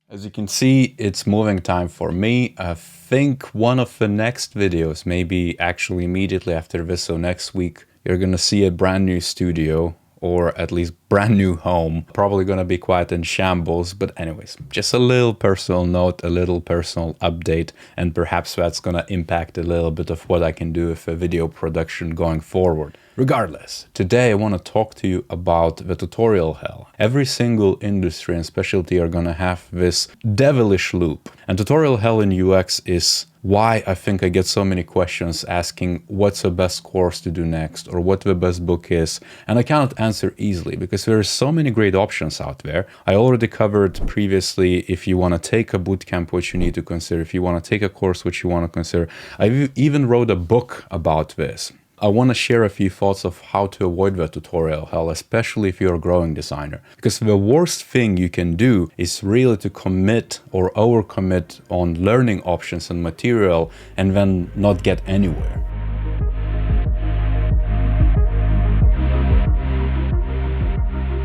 As you can see, it's moving time for me. I think one of the next videos, maybe actually immediately after this, so next week, you're gonna see a brand new studio, or at least brand new home. Probably gonna be quite in shambles, but anyways, just a little personal note, a little personal update, and perhaps that's gonna impact a little bit of what I can do with a video production going forward. Regardless, today I want to talk to you about the tutorial hell. Every single industry and specialty are gonna have this devilish loop. And tutorial hell in UX is why I think I get so many questions asking what's the best course to do next or what the best book is. And I cannot answer easily because there are so many great options out there. I already covered previously if you want to take a bootcamp, what you need to consider. If you want to take a course, what you want to consider. I even wrote a book about this. I want to share a few thoughts of how to avoid the tutorial hell, especially if you're a growing designer. Because the worst thing you can do is really to commit or overcommit on learning options and material and then not get anywhere.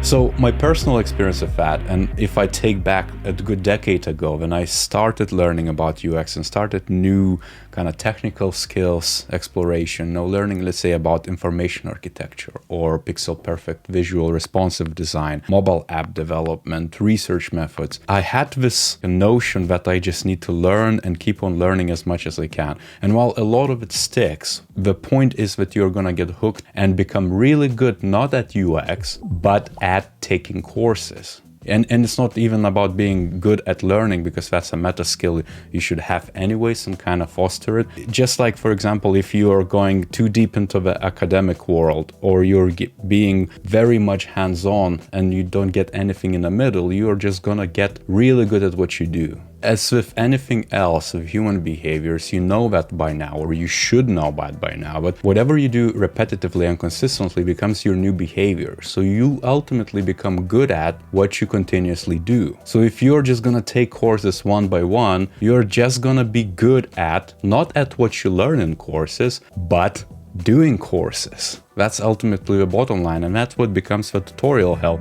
So my personal experience of that, and if I take back a good decade ago when I started learning about UX and started new kind of technical skills exploration, learning, let's say, about information architecture or pixel perfect visual responsive design, mobile app development, research methods, I had this notion that I just need to learn and keep on learning as much as I can. And while a lot of it sticks, the point is that you're gonna get hooked and become really good, not at UX, but at taking courses. And it's not even about being good at learning, because that's a meta skill you should have anyways and kind of foster it. Just like, for example, if you are going too deep into the academic world or you're being very much hands-on and you don't get anything in the middle, you're just gonna get really good at what you do. As with anything else of human behaviors, you know that by now, or you should know that by now, but whatever you do repetitively and consistently becomes your new behavior. So you ultimately become good at what you continuously do. So if you're just gonna take courses one by one, you're just gonna be good at, not at what you learn in courses, but doing courses. That's ultimately the bottom line, and that's what becomes the tutorial hell.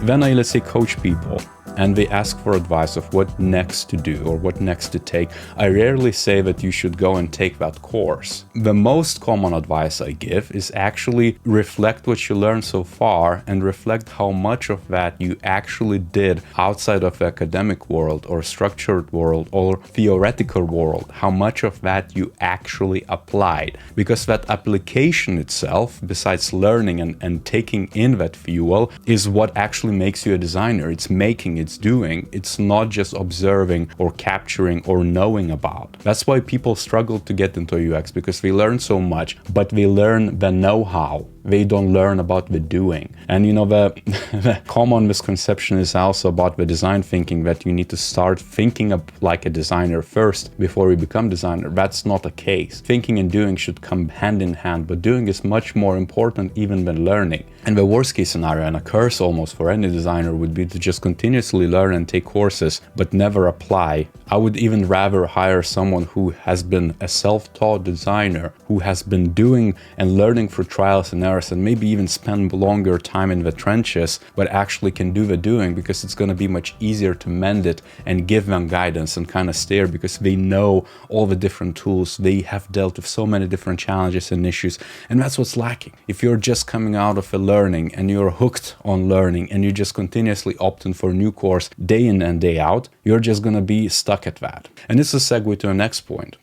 When I, let's say, coach people and they ask for advice of what next to do or what next to take, I rarely say that you should go and take that course. The most common advice I give is actually reflect what you learned so far and reflect how much of that you actually did outside of the academic world or structured world or theoretical world, how much of that you actually applied. Because that application itself, besides learning and taking in that fuel, is what actually makes you a designer. It's making, it's doing. It's not just observing or capturing or knowing about. That's why people struggle to get into UX, because they learn so much, but they learn the know-how. They don't learn about the doing. And you know, the common misconception is also about the design thinking, that you need to start thinking of like a designer first before you become designer. That's not the case. Thinking and doing should come hand in hand, but doing is much more important even than learning. And the worst case scenario, and a curse almost for any designer, would be to just continuously learn and take courses but never apply. I would even rather hire someone who has been a self-taught designer, who has been doing and learning through trials and errors, and maybe even spend longer time in the trenches, but actually can do the doing, because it's going to be much easier to mend it and give them guidance and kind of steer, because they know all the different tools. They have dealt with so many different challenges and issues, and that's what's lacking. If you're just coming out of a learning and you're hooked on learning and you just continuously opting for a new course day in and day out, you're just going to be stuck at that. And this is a segue to the next point,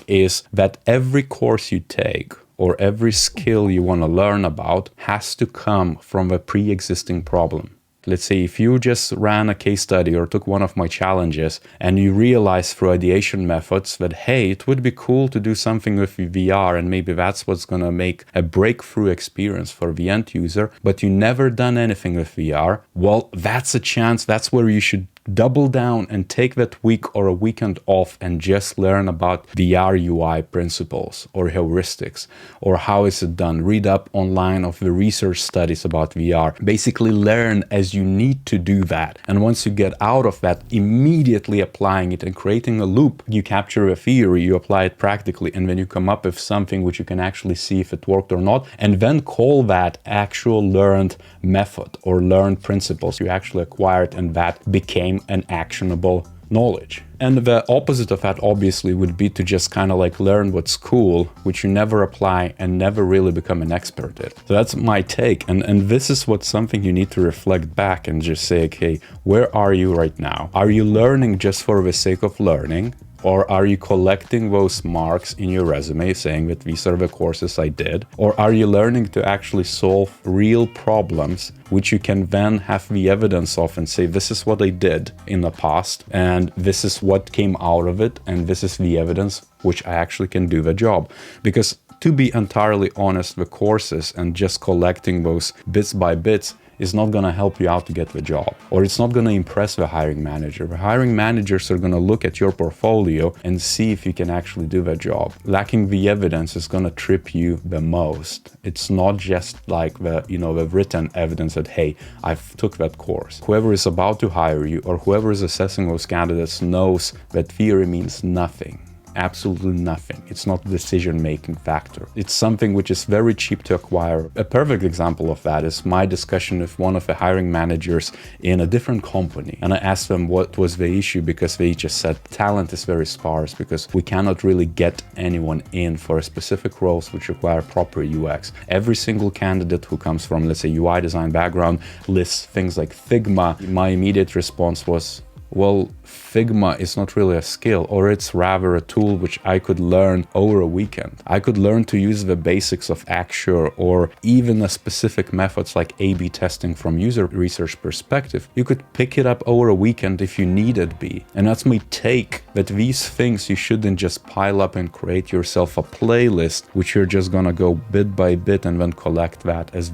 is that every course you take or every skill you want to learn about has to come from a pre-existing problem. Let's say if you just ran a case study or took one of my challenges and you realize through ideation methods that, hey, it would be cool to do something with VR and maybe that's what's going to make a breakthrough experience for the end user, but you never done anything with VR, well, that's a chance. That's where you should double down and take that week or a weekend off and just learn about VR UI principles or heuristics, or how is it done. Read up online of the research studies about VR. Basically learn as you need to do that. And once you get out of that, immediately applying it and creating a loop. You capture a theory, you apply it practically, and then you come up with something which you can actually see if it worked or not, and then call that actual learned method or learned principles you actually acquired, and that became an actionable knowledge. And the opposite of that obviously would be to just kind of like learn what's cool, which you never apply and never really become an expert at. So that's my take. And this is what something you need to reflect back and just say, okay, where are you right now? Are you learning just for the sake of learning? Or are you collecting those marks in your resume saying that these are the courses I did? Or are you learning to actually solve real problems which you can then have the evidence of and say, this is what I did in the past and this is what came out of it and this is the evidence which I actually can do the job? Because to be entirely honest, the courses and just collecting those bits by bits is not going to help you out to get the job, or it's not going to impress the hiring manager. The hiring managers are going to look at your portfolio and see if you can actually do the job. Lacking the evidence is going to trip you the most. It's not just like the written evidence that, hey, I've took that course. Whoever is about to hire you or whoever is assessing those candidates knows that theory means nothing. Absolutely nothing. It's not a decision-making factor. It's something which is very cheap to acquire. A perfect example of that is my discussion with one of the hiring managers in a different company. And I asked them what was the issue, because they just said talent is very sparse because we cannot really get anyone in for specific roles which require proper UX. Every single candidate who comes from, let's say, UI design background lists things like Figma. My immediate response was, well, Figma is not really a skill, or it's rather a tool which I could learn over a weekend. I could learn to use the basics of Axure or even a specific methods like A/B testing from user research perspective. You could pick it up over a weekend if you needed be. And that's my take, that these things you shouldn't just pile up and create yourself a playlist which you're just gonna go bit by bit and then collect that as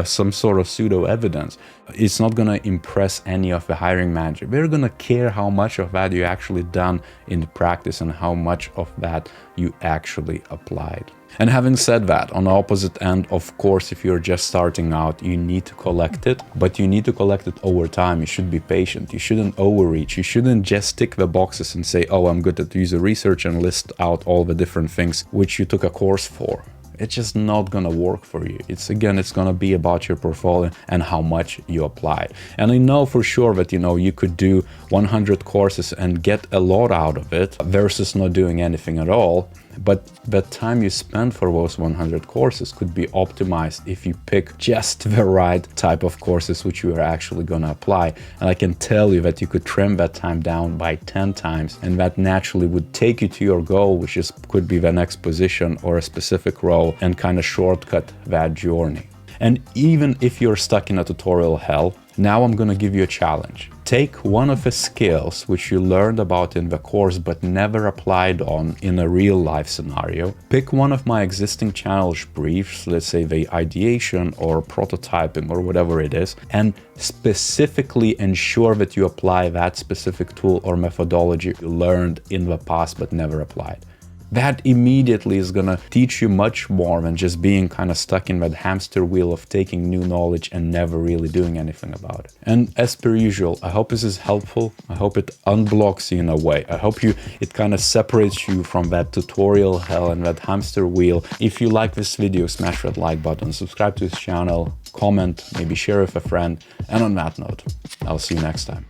some sort of pseudo evidence. It's not gonna impress any of the hiring manager. They're gonna care how much of that you actually done in the practice and how much of that you actually applied. And having said that, on the opposite end, of course, if you're just starting out, you need to collect it, but you need to collect it over time. You should be patient. You shouldn't overreach. You shouldn't just tick the boxes and say, oh, I'm good at user research, and list out all the different things which you took a course for. It's just not gonna work for you. It's gonna be about your portfolio and how much you apply. And I know for sure that, you could do 100 courses and get a lot out of it versus not doing anything at all. But the time you spend for those 100 courses could be optimized if you pick just the right type of courses which you are actually gonna apply. And I can tell you that you could trim that time down by 10 times, and that naturally would take you to your goal, which could be the next position or a specific role, and kind of shortcut that journey. And even if you're stuck in a tutorial hell, now I'm gonna give you a challenge. Take one of the skills which you learned about in the course but never applied on in a real life scenario. Pick one of my existing challenge briefs, let's say the ideation or prototyping or whatever it is, and specifically ensure that you apply that specific tool or methodology you learned in the past but never applied. That immediately is gonna teach you much more than just being kind of stuck in that hamster wheel of taking new knowledge and never really doing anything about it. And as per usual, I hope this is helpful. I hope it unblocks you in a way. I hope it kind of separates you from that tutorial hell and that hamster wheel. If you like this video, smash that like button, subscribe to this channel, comment, maybe share with a friend. And on that note, I'll see you next time.